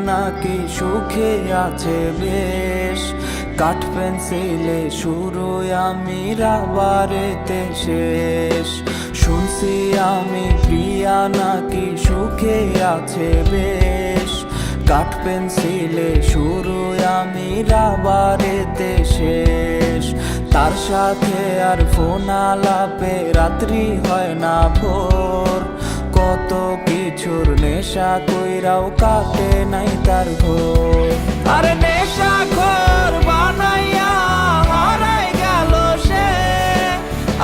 নাকি সুখে আছে বেশ। কাঠ পেন্সিলে শুরু আমি রাবারেতে শেষ। শুনছি আমি প্রিয়া নাকি সুখে আছে বেশ। কাঠ পেন্সিলে শুরু আমি রাবারেতে শেষ। তার সাথে আর ফোন আলাপে রাত্রি হয় না ভোর। কত কিছুর নেশা কইরাও কাটে নাই তার ঘোর। আরে নেশা খোর বানাইয়া হারাই গেল সে।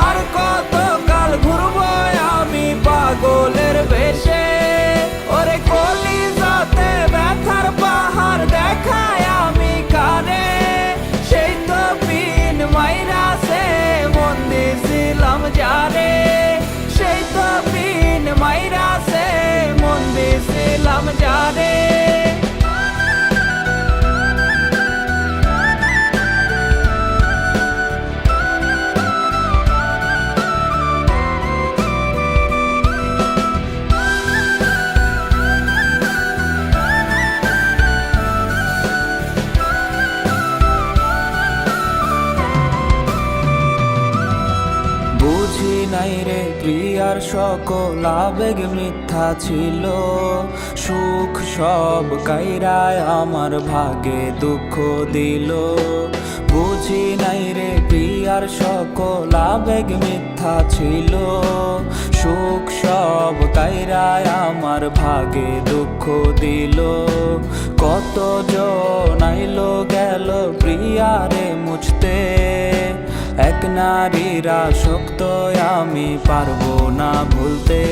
আর কত কাল ঘুরবো আমি পাগলের বেশে। ওরে কলিজাতে ব্যথার পাহাড় দেখায় আমি কানে। সেই তো পিন মাইরাছে মন দিছিলাম যারে। সেই তো পিন মাইরাছে মন দিছিলাম যারে। বুঝি নাই রে প্রিয়ার সকল আবেগ মিথ্যা ছিল। সুখ সব কাইরায় আমার ভাগে দুঃখ দিল। বুঝি নাই রে প্রিয়ার সকল আবেগ মিথ্যা ছিল। সুখ সব কাইরায় আমার ভাগে দুঃখ দিল। কত জন আইলো গেল প্রিয়ারে মুছতে। এক নারীর আসক্ত আমি পারবো না ভুলতে।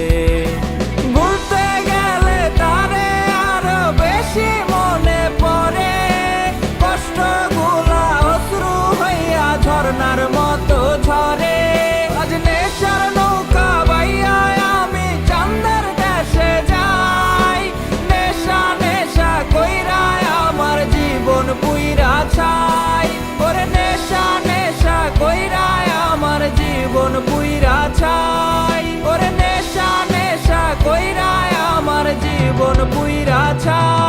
ভুলতে গেলে তারে আরো বেশি মনে পড়ে। কষ্টগুলা অশ্রু হইয়া ঝর্ণার মতো ঝরে। আজ নেশার নৌকা বাইয়া আমি চান্দের দেশে যাই। নেশা নেশা কইরায় আমার জীবন পুইরা ছাই। ওরে নেশা নেশা কইরায় আমার জীবন পুইরা ছাই। ওরে নেশা নেশা কইরায় আমার জীবন পুইরা ছাই।